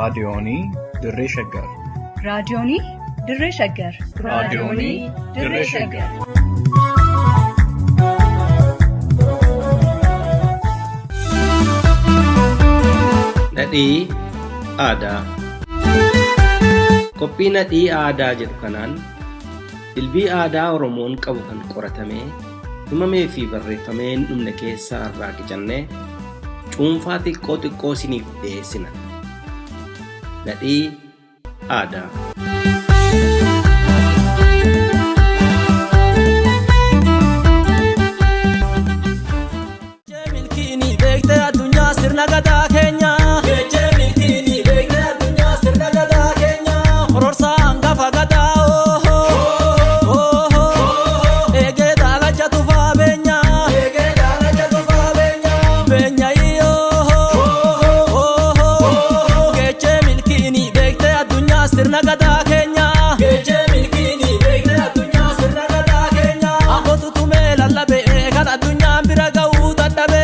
raadiyoonii Dirree Shaggar. raadiyoonii Dirree Shaggar. raadiyoonii Dirree Shaggar. Nadhii aadaa. Qophii nadhii aadaa jedhu kanaan dilbii aadaa Oromoon qabu kan qoratamee himamee fi barreeffamee hin dhumne keessaa irraa qicannee cuunfaa xiqqoo isiniif dhiyeessina. Nadhii aadaa. Sirna gadaa keenya jecha milkiini beekne addunyaa sirna gadaa keenya hororsa hangafa gadaa eegee daalacha tufaa beenya beenya jecha milkiini beekne addunyaa sirna gadaa keenya jecha milkiini beekne addunyaa sirna gadaa keenya abbootu tumee lallabe kan addunyaan bira ga'uu dadhabe.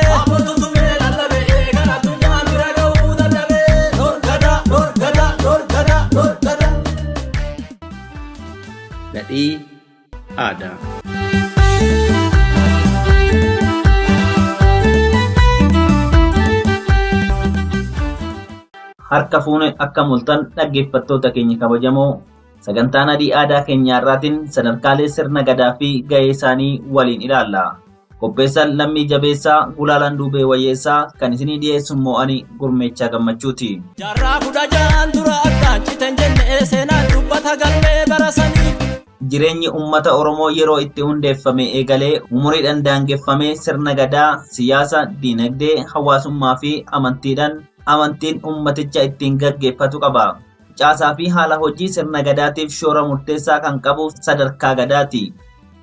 Nadhii aadaa. Harka fuune akka mul'atan dhaggeeffattoota keenya kabajamoo sagantaa nadhii aadaa keenyaa irraatiin sadarkaalee sirna gadaa fi gahee isaanii waliin ilaalla. Qopheessaan Lammii Jabeessaa Gulaalaan Duubee Wayyeessaa kan isinii dhiyeessu immoo ani Gurmeechaa Gammachuuti. Jaarraa kudha ja'aan dura addaan citan jennee seenaa dubbata galmee barasanii. Jireenyi uummata Oromoo yeroo itti hundeeffame eegalee umuriidhaan daangeffamee sirna gadaa, siyaasa, diinagdee, hawaasummaa fi amantiin uummaticha ittiin gaggeeffatu qaba. Caasaa fi haala hojii sirna gadaatiif shoora murteessaa kan qabu sadarkaa gadaati.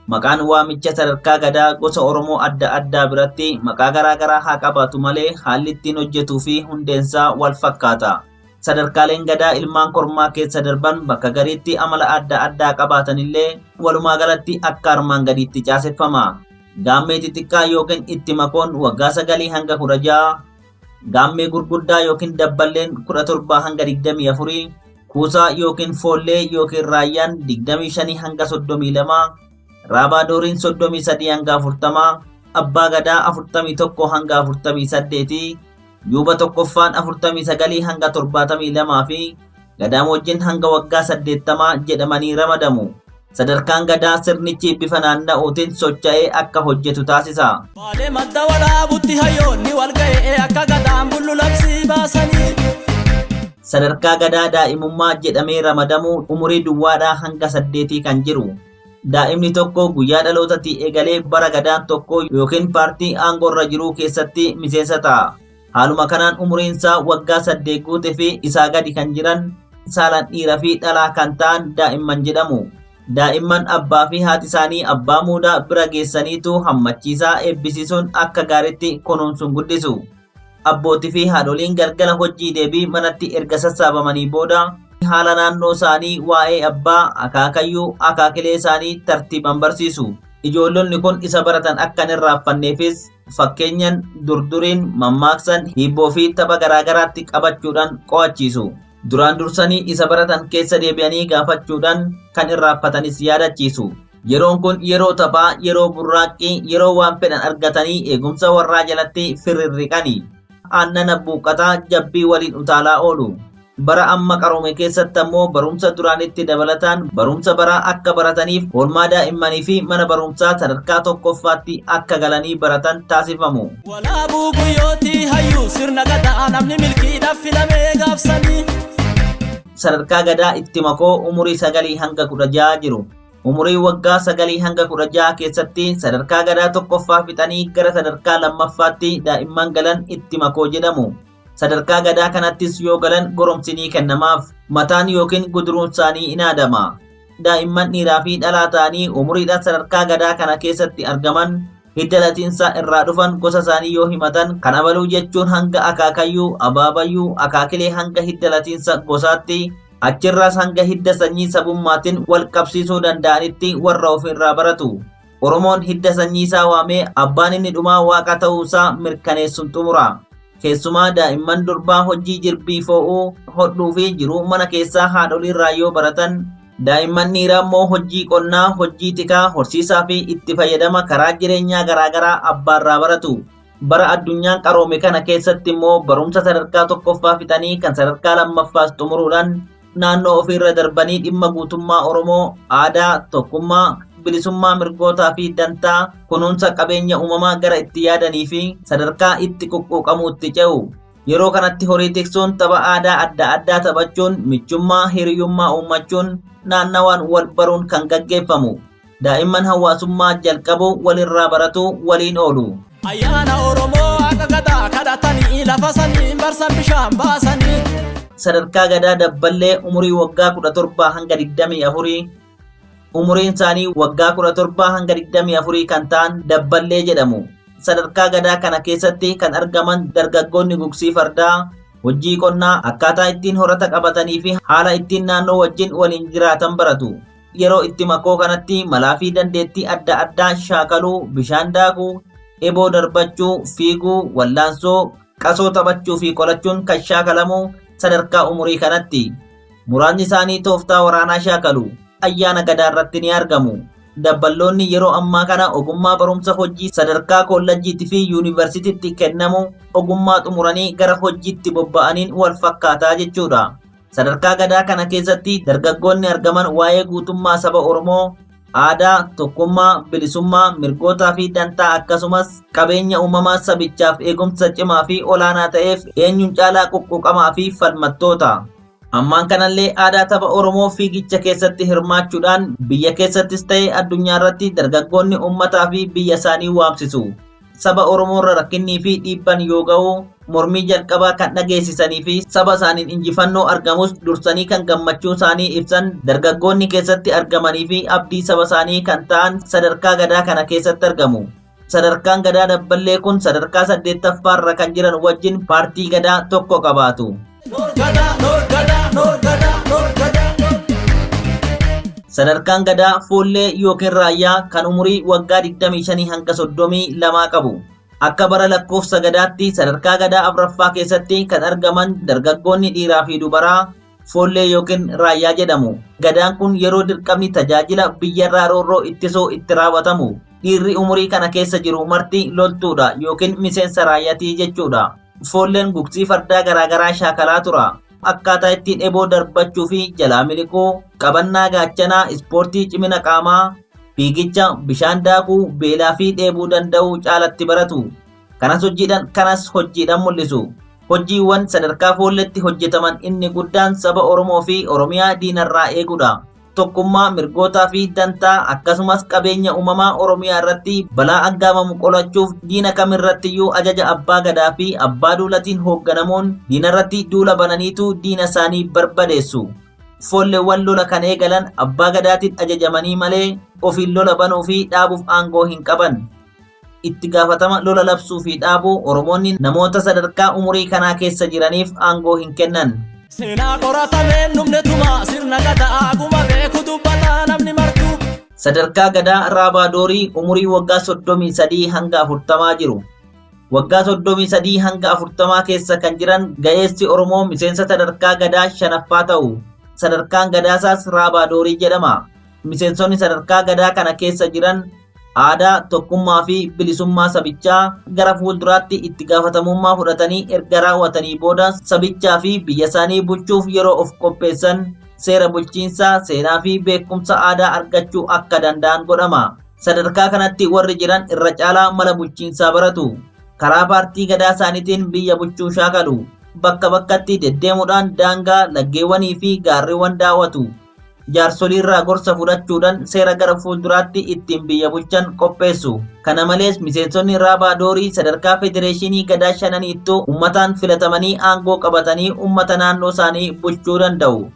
Maqaan waamicha sadarkaa gadaa gosa Oromoo adda addaa biratti maqaa garaa garaa haa qabaatu malee haalli ittiin hojjetuu fi hundeensaa wal fakkaata. Sadarkaaleen gadaa ilmaan kormaa keessa darban bakka gariitti amala adda addaa qabaatanillee walumaa galatti akka armaan gadiitti caaseffama. Gaammee xixiqqaa yookiin itti makoon waggaa 9 hanga 16, gaammee gurguddaa yookiin dabballeen 17 hanga 24, kuusaa yookiin foollee yookiin raayyaan 25 hanga 32, Raabadooriin 33 hanga 40, Abbaa Gadaa 41 hanga 48, Yuuba tokkoffaan 49 hanga 72 fi Gadaamoojjiin hanga waggaa 80 jedhamanii ramadamu. Sadarkaan gadaa sirnichi bifa naanna'uutiin socho'ee akka hojjetu taasisa. Waalee madda walaabutti hayyoonni wal ga'ee akka gadaan bullu labsii baasanii. Sadarkaa gadaa daa'imummaa jedhamee ramadamu umurii duwwaadhaa hanga 8 kan jiru. Daa'imni tokko guyyaa dhalootaatti eegalee bara gadaan tokko yookiin paartii aangoorra jiruu keessatti miseensa ta'a. Haaluma kanaan umuriinsaa waggaa 8 guutee fi isaa gadi kan jiran saalaan dhiiraa fi dhalaa kan ta'an daa'imman jedhamu. Daa'imman abbaa fi haati isaanii abbaa muudaa bira geessaniitu hammachiisaa eebbisiisuun akka gaariitti kunuunsuun guddisu. Abbootii fi haadholiin galgala hojii deebii manatti erga sassaabamanii booda haala naannoo isaanii waa'ee abbaa, akaakayyuu, akaakilee isaanii tartiibaan barsiisu. Ijoollonni kun isa baratan akka hin irraanfanneefis fakkeenyan durduriin mammaaksan hibboo fi tapha garaagaraatti qabachuudhaan qo'achiisu. Duraan dursanii isa baratan keessa deebi'anii gaafachuudhaan kan irraanfatanis yaadachiisu. Yeroon kun yeroo taphaa, yeroo burraaqqii, yeroo waan fedhan argatanii eegumsa warraa jalatti firrirriqani. Aannan abbuuqqataa jabbii waliin utaalaa oolu. Bara amma qaroome keessatti ammoo barumsa duraanitti dabalataan barumsa baraa akka barataniif oolmaa daa'immanii fi mana barumsaa sadarkaa tokkoffaatti akka galanii baratan taasifamu. Walaabuu guyyooti hayyuu sirna gadaa namni milkiidhaaf filamee gaafsanii. Sadarkaa gadaa itti makoo umurii 9 hanga 16 jiru. Umurii waggaa 9 hanga 16 keessatti sadarkaa gadaa tokkoffaa fixanii gara sadarkaa lammaffaatti daa'imman galan itti makoo jedhamu. Sadarkaa gadaa kanattis yoo galan goromsi ni kennamaaf. Mataan yookiin guduruun isaanii in haadama. Daa'imman dhiiraa fi dhalaa ta'anii umuriidhaan sadarkaa gadaa kana keessatti argaman hidda latiinsaa irraa dhufan gosa isaanii yoo himatan kan abaluu jechuun hanga akaakayyuu, abaabayyuu, akaakilee hanga hidda latiinsa gosaatti achirraas hanga hidda sanyii sabummaatiin wal qabsiisuu danda'anitti warra ofirraa baratu. Oromoon hidda sanyii isaa waamee abbaan inni dhumaa waaqa ta'uusaa mirkaneessuun xumura. Keessumaa daa'imman durbaa hojii jirbii fo'uu, hodhuu fi jiruu mana keessaa haadholiirraa yoo baratan, daa'imman dhiiraa immoo hojii qonnaa, hojii tikaa, horsiisaa fi itti fayyadama karaa jireenyaa garaagaraa abbaarraa baratu. Bara addunyaan qaroome kana keessatti immoo barumsa sadarkaa tokkoffaa fixanii kan sadarkaa lammaffaas xumuruudhaan naannoo ofiirra darbanii dhimma guutummaa Oromoo, aadaa, tokkummaa, bilisummaa mirgootaa fi dantaa kunuunsa qabeenya uumamaa gara itti yaadanii fi sadarkaa itti quqquuqamuutti ce'u. Yeroo kanatti horii tiksuun, tapha aadaa adda addaa taphachuun, michummaa hiriyyummaa uummachuun naannawaan wal baruun kan gaggeeffamu. Daa'imman hawaasummaa jalqabu walirraa baratu waliin oolu. Ayyaana Oromoo akka gadaa kadhatanii lafa sanii barsan bishaan baasanii. Sadarkaa gadaa dabballee umurii waggaa 17 hanga 24, umuriin isaanii waggaa 17 hanga 24 kan ta'an dabballee jedhamu. Sadarkaa gadaa kana keessatti kan argaman dargaggoonni gugsii fardaa, hojii qonnaa, akkaataa ittiin horata qabatanii fi haala ittiin naannoo wajjin waliin jiraatan baratu. Yeroo itti makoo kanatti malaa fi dandeettii adda addaa shaakaluu, bishaan daakuu, eboo darbachuu, fiiguu, wallaansoo, qasoo taphachuu fi qolachuun kan shaakalamu sadarkaa umurii kanatti. Muraasni isaanii tooftaa waraanaa shaakalu. Ayyaana gadaa irratti ni argamu. Dabballoonni yeroo ammaa kana ogummaa barumsa hojii sadarkaa koolleejjiitti fi yuunivarsiitiitti kennamu ogummaa xumuranii gara hojiitti bobba'aniin wal fakkaataa jechuudha. Sadarkaa gadaa kana keessatti dargaggoonni argaman waa'ee guutummaa saba Oromoo, aadaa, tokkummaa, bilisummaa, mirgootaa fi dantaa akkasumas qabeenya uumamaa sabichaaf eegumsa cimaa fi olaanaa ta'eef eenyuun caalaa quqquuqamaa fi falmattoota. Ammaan kanallee aadaa tapha Oromoo fiigicha keessatti hirmaachuudhaan biyya keessattis ta'e addunyaa irratti dargaggoonni uummataa fi biyya isaanii waamsisu. Saba Oromoo irra rakkinnii fi dhiibban yoo ga'u mormii jalqabaa kan dhageessisanii fi saba isaaniin injifannoo argamus dursanii kan gammachuu isaanii ibsan dargaggoonni keessatti argamanii fi abdii saba isaanii kan ta'an sadarkaa gadaa kana keessatti argamu. Sadarkaan gadaa dabballee kun sadarkaa 8ffaa irra kan jiran wajjin paartii gadaa tokko qabaatu. Sadarkaan gadaa fuullee yookiin raayyaa kan umurii waggaa 25 hanga 32 qabu. Akka bara lakkoofsa gadaatti sadarkaa gadaa afuraffaa keessatti kan argaman dargaggoonni dhiiraa fi dubaraa fuullee yookiin raayyaa jedhamu. Gadaan kun yeroo dirqamni tajaajila biyyarraa roorroo ittisuu itti raawwatamu. Dhiirri umurii kana keessa jiru marti loltuudha yookiin miseensa raayyaatii jechuudha. Fuulleen gugsii fardaa garaagaraa shaakalaa tura. Akkaataa ittiin eboo darbachuu fi jalaa miliquu, qabannaa gaachanaa, ispoortii cimina qaamaa, fiigicha, bishaan daakuu, beelaa fi dheebuu danda'uu caalatti baratu. Kanas hojiidhaan mul'isu. Hojiiwwan sadarkaa fuulletti hojjetaman inni guddaan saba Oromoo fi Oromiyaa diinarraa eeguudha. Tokkummaa, mirgootaa fi dantaa akkasumas qabeenya uumamaa Oromiyaa irratti balaa aggaamamu qolachuuf diina kamirrattiyyuu ajaja abbaa gadaa fi abbaa duulatiin hoogganamuun diinarratti duula bananiitu diina isaanii barbadeessu. Foolleewwan lola kan eegalan abbaa gadaatiin ajajamanii malee ofiin lola banuu fi dhaabuuf aangoo hin qaban. Itti gaafatama lola labsuu fi dhaabuu Oromoonni namoota sadarkaa umurii kanaa keessa jiraniif aangoo hin kennan. Seenaa qoratameen numne tuma sirna gadaa guma beeku dubbataa namni martu. Sadarkaa gadaa Raabaadorii umurii waggaa 33 hanga 40 jiru. Waggaa 33 hanga 40 keessa kan jiran ga'eessi Oromoo miseensa sadarkaa gadaa 5ffaa ta'u. Sadarkaan gadaasaas Raabaadorii jedhama. Miseensonni sadarkaa gadaa kana keessa jiran aadaa, tokkummaa fi bilisummaa sabichaa gara fuulduraatti itti gaafatamummaa fudhatanii erga raawwatanii booda sabichaa fi biyya isaanii bulchuuf yeroo of qopheessan seera bulchiinsaa, seenaa fi beekumsa aadaa argachuu akka danda'an godhama. Sadarkaa kanatti warri jiran irra caalaa mala bulchiinsaa baratu. Karaa paartii gadaa isaaniitiin biyya bulchuu shaakalu. Bakka bakkatti deddeemuudhaan daangaa, laggeewwanii fi gaarreewwan daawwatu. Jaarsolii irraa gorsa fudhachuudhaan seera gara fuulduraatti ittiin biyya bulchan qopheessu. Kana malees miseensonni Raabaadorii sadarkaa federeeshinii gadaa shananiittuu uummataan filatamanii aangoo qabatanii uummata naannoo isaanii bulchuu danda'u.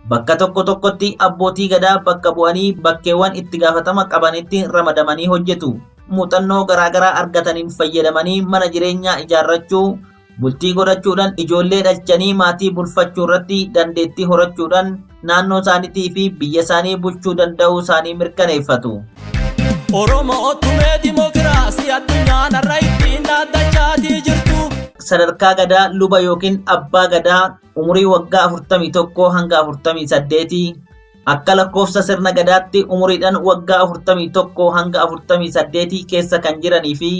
Bakka tokko tokkotti abbootii gadaa bakka bu'anii bakkeewwan itti gaafatama qabanitti ramadamanii hojjetu. Muuxannoo garaagaraa argataniin fayyadamanii mana jireenyaa ijaarrachuu, bultii godhachuudhaan ijoollee dhalchanii maatii bulfachuu irratti dandeettii horachuudhaan naannoo isaaniitii fi biyya isaanii bulchuu danda'uu isaanii mirkaneeffatu. Oromoo tumee dimokiraasii addunyaan irra ittiin dhaaddachaatii jirtu. sadarkaa gadaa luba yookiin abbaa gadaa umurii waggaa 41 hanga 48 akka lakkoofsa sirna gadaatti umuriidhaan waggaa 41 hanga 48 keessa kan jiranii fi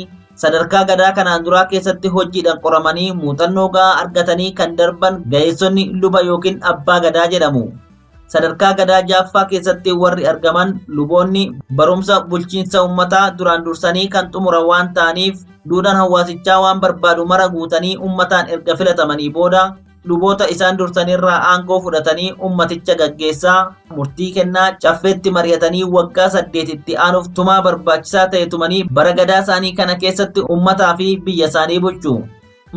sadarkaa gadaa kanaan duraa keessatti hojiidhaan qoramanii muuxannoo gahaa argatanii kan darban ga'eessonni luba yookiin abbaa gadaa jedhamu. Sadarkaa gadaa jaaffaa keessatti warri argaman luboonni barumsa bulchiinsa uummataa duraan dursanii kan xumuran waan ta'aniif duudhaan hawaasichaa waan barbaadu mara guutanii uummataan erga filatamanii booda luboota isaan dursanirraa aangoo fudhatanii ummaticha gaggeessaa murtii kennaa caffeetti mari'atanii waggaa 8 itti aanuuf tumaa barbaachisaa ta'e tumanii bara gadaa isaanii kana keessatti ummataa fi biyya isaanii bulchu.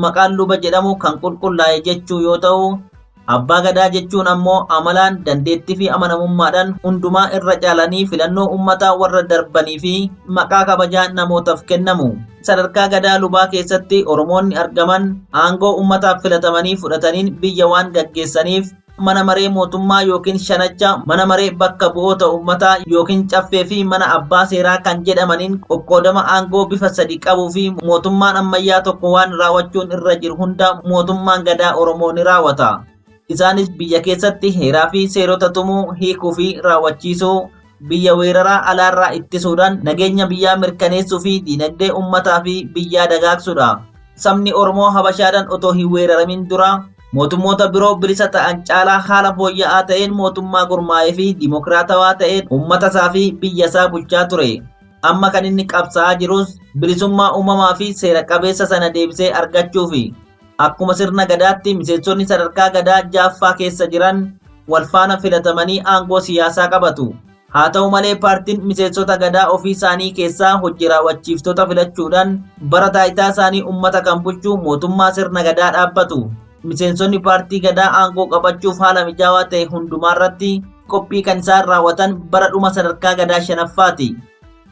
Maqaan luba jedhamu kan qulqullaa'e jechuu yoo ta'u abbaa gadaa jechuun ammoo amalaan dandeettii fi amanamummaadhaan hundumaa irra caalanii filannoo ummataa warra darbanii fi maqaa kabajaa namootaaf kennamu. Sadarkaa gadaa lubaa keessatti Oromoonni argaman aangoo ummataaf filatamanii fudhataniin biyya waan gaggeessaniif mana maree mootummaa yookiin shanacha mana maree bakka bu'oota ummataa yookiin caffee fi mana abbaa seeraa kan jedhamaniin qoqqoodama aangoo bifa sadi qabuu fi mootummaan ammayyaa tokko waan raawwachuun irra jiru hunda mootummaan gadaa Oromoo ni raawwata. Isaanis biyya keessatti heeraa fi seerota tumuu hiikuu fi raawwachiisuu biyya weeraraa alaarraa ittisuudhaan nageenya biyyaa mirkaneessuu fi diinagdee ummataa fi biyyaa dagaagsuudha. Sabni Oromoo Habashaadhaan otoo hin weeraramin dura mootummoota biroo bilisa ta'an caalaa haala fooyya'aa ta'een mootummaa gurmaa'ee fi dimokiraatawaa ta'een ummata isaa fi biyya isaa bulchaa ture. Amma kan inni qabsaa'aa jirus bilisummaa uumamaa fi seera qabeessa sana deebisee argachuufi. Akkuma sirna gadaatti miseensonni sadarkaa gadaa jaaffaa keessa jiran wal faana filatamanii aangoo siyaasaa qabatu. Haa ta'u malee paartiin miseensota gadaa ofii isaanii keessaa hojii raawwachiiftota filachuudhaan bara taayitaa isaanii ummata kan bulchu mootummaa sirna gadaa dhaabbatu. Miseensonni paartii gadaa aangoo qabachuuf haala mijaawaa ta'e hundumaarratti qophii kan isaan raawwatan bara dhuma sadarkaa gadaa shanaffaati.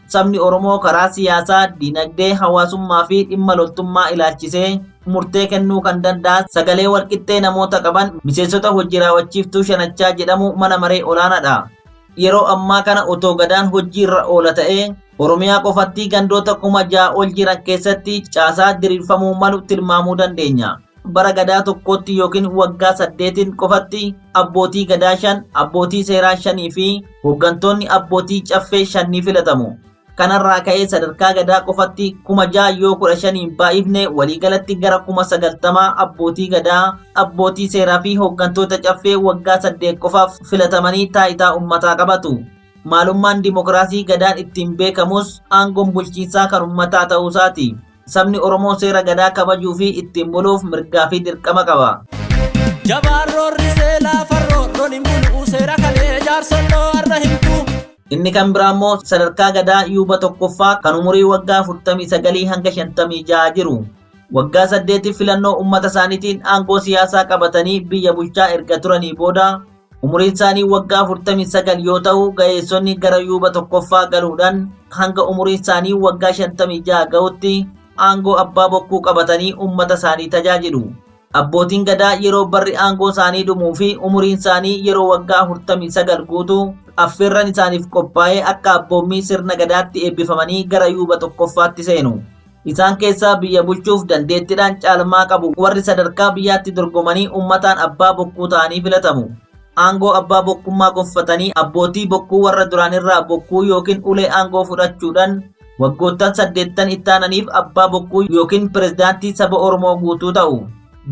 Sabni Oromoo karaa siyaasaa, diinagdee, hawaasummaa fi dhimma loltummaa ilaalchisee murtee kennuu kan danda'an sagalee walqixxee namoota qaban miseensota hojii raawwachiiftuu shanachaa jedhamu mana maree olaanaadha. Yeroo ammaa kana otoo gadaan hojii irra oola ta'ee Oromiyaa qofatti gandoota 6,000 ol jiran keessatti caasaa diriirfamuu malu tilmaamuu dandeenya. Bara gadaa tokkotti yookiin waggaa 8 qofatti abbootii gadaa 5, abbootii seeraa 5 fi hooggantoonni abbootii caffee 5 ni filatamu. Kanarraa ka'ee sadarkaa gadaa qofatti 6,000 yoo 15 baay'ifne waliigalatti gara 90,000 abbootii gadaa, abbootii seeraa fi hooggantoota caffee waggaa 8 qofaaf filatamanii taayitaa ummataa qabatu. Maalummaan dimokiraasii gadaan ittiin beekamus aangoon bulchiinsaa kan ummataa ta'uusaati. Sabni Oromoo seera gadaa kabajuu fi ittiin buluuf mirgaa fi dirqama qaba. Jabaarroorri seelaa farroorroon hin bulu seera kalee jaarsonnoo arra himtu. Inni kan biraa immoo sadarkaa gadaa yuuba tokkoffaa kan umurii waggaa 49 hanga 56 jiru. Waggaa 8 filannoo ummata isaaniitiin aangoo siyaasaa qabatanii biyya bulchaa erga turanii booda umuriin isaanii waggaa 49 yoo ta'u ga'eessonni gara yuuba tokkoffaa galuudhaan hanga umuriin isaanii waggaa 56 ga'utti aangoo abbaa bokkuu qabatanii ummata isaanii tajaajilu. Abbootiin gadaa yeroo barri aangoo isaanii dhumuu fi umuriin isaanii yeroo waggaa 49 guutu affeerran isaaniif qophaa'ee akka abboommii sirna gadaatti eebbifamanii gara yuuba tokkoffaatti seenu. Isaan keessaa biyya bulchuuf dandeettiidhaan caalmaa qabu warri sadarkaa biyyaatti dorgomanii ummataan abbaa bokkuu ta'anii filatamu. Aangoo abbaa bokkummaa gonfatanii abbootii bokkuu warra duraanirraa bokkuu yookiin ulee aangoo fudhachuudhaan waggoottan 8 ittaananiif abbaa bokkuu yookiin pirezidaantii saba Oromoo guutuu ta'u.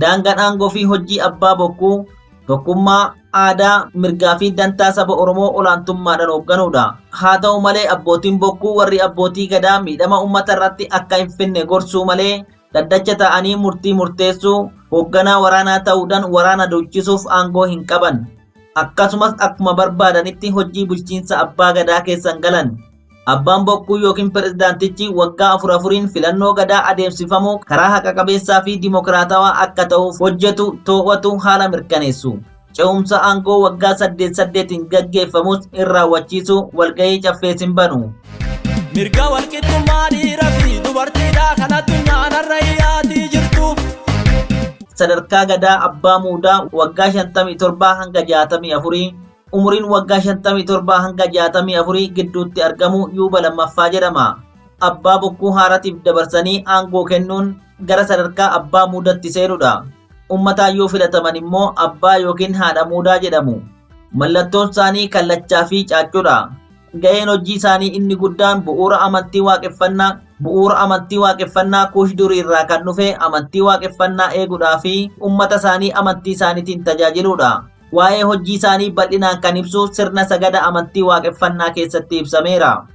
Daangaan aangoo fi hojii abbaa bokkuu tokkummaa, aadaa, mirgaa fi dantaa saba Oromoo olaantummaadhaan hoogganuudha. Haa ta'u malee abbootiin bokkuu warri abbootii gadaa miidhama uummata irratti akka hin finne gorsuu malee daddacha ta'anii murtii murteessuu, hoogganaa waraanaa ta'uudhaan waraana duuchisuuf aangoo hin qaban. Akkasumas akkuma barbaadanitti hojii bulchiinsa abbaa gadaa keessan galan. Abbaan bokkuu yookiin pirezidaantichi waggaa 4 filannoo gadaa adeemsifamu karaa haqa qabeessaa fi dimokiraatawaa akka ta'uuf hojjetu to'atu haala mirkaneessu. Ce'umsa aangoo waggaa 8 gaggeeffamus irraa raawwachiisu walgahii caffeesin banu. Mirga walqixxummaa dhiiraa fi dubartiidhaa kan addunyaan har'a dhiyaatii jirtu. Sadarkaa gadaa abbaa muudaa waggaa 57 hanga 64 umuriin waggaa 57 hanga 64 gidduutti argamu yuuba lammaffaa jedhama. Abbaa bokkuu haaratiif dabarsanii aangoo kennuun gara sadarkaa abbaa muudatti seenudha. Uummataan yoo filataman immoo abbaa yookiin haadha muudaa jedhamu. Mallattoon isaanii kallachaa fi caaccuudha. Ga'een hojii isaanii inni guddaan bu'uura amantii waaqeffannaa kuush durii irraa kan dhufe amantii waaqeffannaa eeguudhaa fi uummata isaanii amantii isaaniitiin tajaajiluudha. Waa'ee hojii isaanii bal'inaan kan ibsu sirna sagada amantii waaqeffannaa keessatti ibsameera.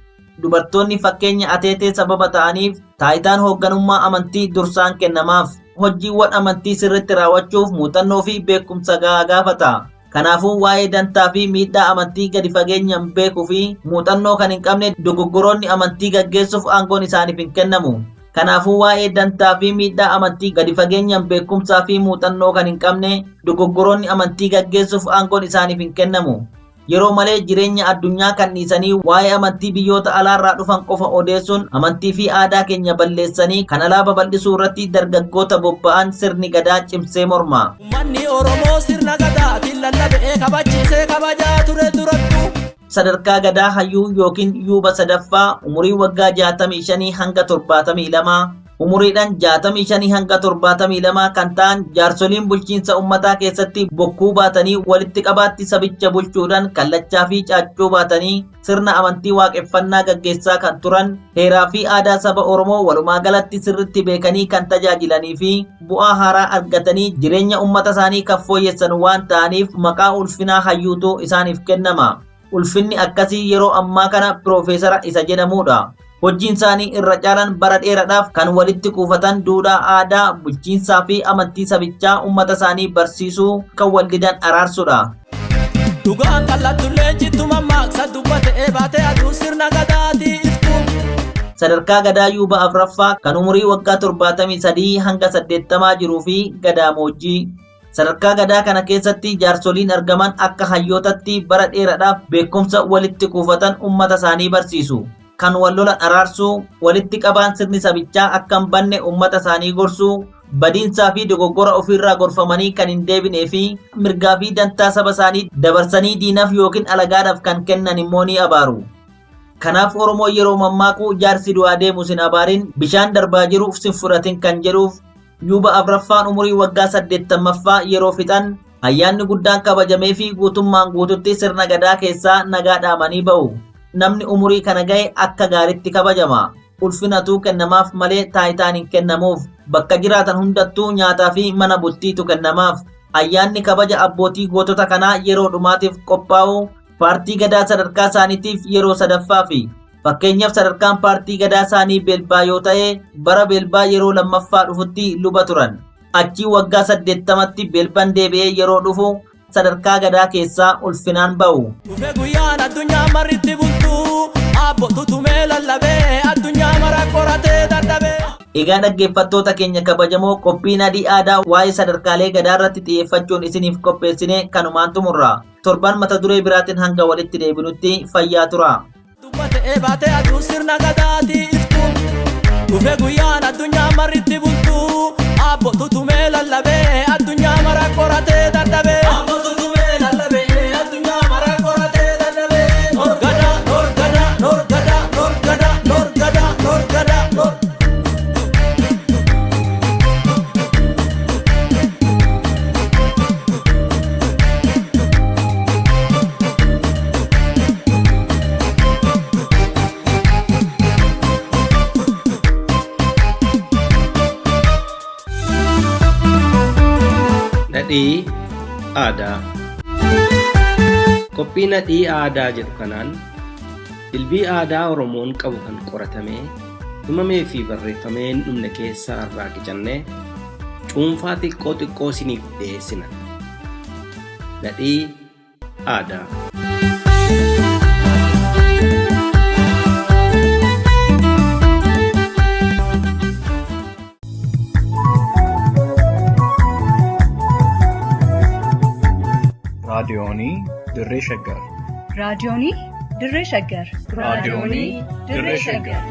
Dubartoonni fakkeenya ateetee sababa ta'aniif taayitaan hoogganummaa amantii dursaan kennamaaf. Hojiiwwan amantii sirriitti raawwachuuf muuxannoo fi beekumsa gahaa gaafata. Kanaafuu waa'ee dantaa fi miidhaa amantii gadi fageenyaan beekuu fi muuxannoo kan hin qabne dogoggoroonni amantii gaggeessuuf aangoon isaaniif hin kennamu. Kanaafuu waa'ee dantaa fi miidhaa amantii gadi fageenyaan beekumsaa fi muuxannoo kan hin qabne dogoggoroonni amantii gaggeessuuf aangoon isaaniif hin kennamu. Yeroo malee jireenya addunyaa kan dhiisanii waa'ee amantii biyyoota alaarraa dhufan qofa odeessuun amantii fi aadaa keenya balleessanii kan alaa babal'isuu irratti dargaggoota bobba'an sirni gadaa cimsee morma. Uummanni Oromoo sirna gadaatiin lallabee kabachiisee kabajaa ture durattu. Sadarkaa gadaa hayyuu yookiin yuuba sadaffaa umurii waggaa 65 hanga 72 umuriidhaan 65 hanga 72 kan ta'an jaarsoliin bulchiinsa uummataa keessatti bokkuu baatanii walitti qabaatti sabicha bulchuudhaan kallachaa fi caaccuu baatanii sirna amantii waaqeffannaa gaggeessaa kan turan heeraa fi aadaa saba Oromoo walumaa galatti sirriitti beekanii kan tajaajilanii fi bu'aa haaraa argatanii jireenya uummata isaanii kan fooyyessan waan ta'aniif maqaa ulfinaa hayyuutu isaaniif kennama. Ulfinni akkasii yeroo ammaa kana Piroofeesara isa jedhamudha. Hojiin isaanii irra caalaan bara dheeraadhaaf kan walitti kuufatan duudhaa aadaa bulchiinsaa fi amantii sabichaa uummata isaanii barsiisuu kan waldidan araarsuudha. Dhugaan kallattuulleen jittu mammaaksa dubbatee baatee aduu sirna gadaatii iftu. Sadarkaa gadaa yuuba afraffaa kan umurii waggaa 73 hanga 80 jiruu fi gadaa moojjii. Sadarkaa gadaa kana keessatti jaarsoliin argaman akka hayyootatti bara dheeraadhaaf beekumsa walitti kuufatan uummata isaanii barsiisu. Kan wal lolan araarsuu, walitti qabaan sirni sabichaa akka hin banne uummata isaanii gorsuu, badiinsaa fi dogoggora ofirraa gorfamanii kan hin deebinee fi mirgaa fi dantaa saba isaanii dabarsanii diinaaf yookiin alagaadhaaf kan kennan immoo ni abaaru. Kanaaf Oromoo yeroo mammaakuu jaarsi du'aa deemu sin abaarin bishaan darbaa jiruuf sin fudhatin kan jedhuuf yuuba afraffaan umurii waggaa 80ffaa yeroo fixan ayyaanni guddaan kabajamee fi guutummaan guututti sirna gadaa keessaa nagaa dhaamanii ba'u. Namni umurii kana ga'e akka gaaritti kabajama. Ulfinatu kennamaaf malee taayitaan hin kennamuuf. Bakka jiraatan hundattuu nyaataa fi mana bultiitu kennamaaf. Ayyaanni kabaja abbootii gootota kanaa yeroo dhumaatiif qophaa'u paartii gadaa sadarkaa isaaniitiif yeroo sadaffaafi. Fakkeenyaaf sadarkaan paartii gadaa isaanii beelbaa yoo ta'e bara beelbaa yeroo lammaffaa dhufutti luba turan. Achii waggaa 80tti beelbaan deebi'ee yeroo dhufu sadarkaa gadaa keessaa ulfinaan ba'u. Dhufe guyyaan addunyaa marritti bultu abbootu tumee lallabee addunyaa mara qoratee dadhabee. Egaa dhaggeeffattoota keenya kabajamoo qophiin adii aadaa waa'ee sadarkaalee gadaa irratti xiyyeeffachuun isiniif qopheessine kanumaan xumurra. Torban mata duree biraatiin hanga walitti deebinutti fayyaa tura. Dubbatee baatee aduu sirna gadaatii iftu. Dhufe guyyaan addunyaa marritti bultu abbootu tumee lallabee addunyaa mara qoratee dadhabee. Nadhii aadaa. Qophii nadhii aadaa jedhu kanaan dilbii aadaa Oromoon qabu kan qoratamee himamee fi barreeffamee hin dhumne keessaa irraa qicannee cuunfaa xiqqoo xiqqoo isiniif dhiyeessina. Nadhii aadaa. raadiyoonii Dirree Shaggar. raadiyoonii Dirree Shaggar. raadiyoonii Dirree Shaggar.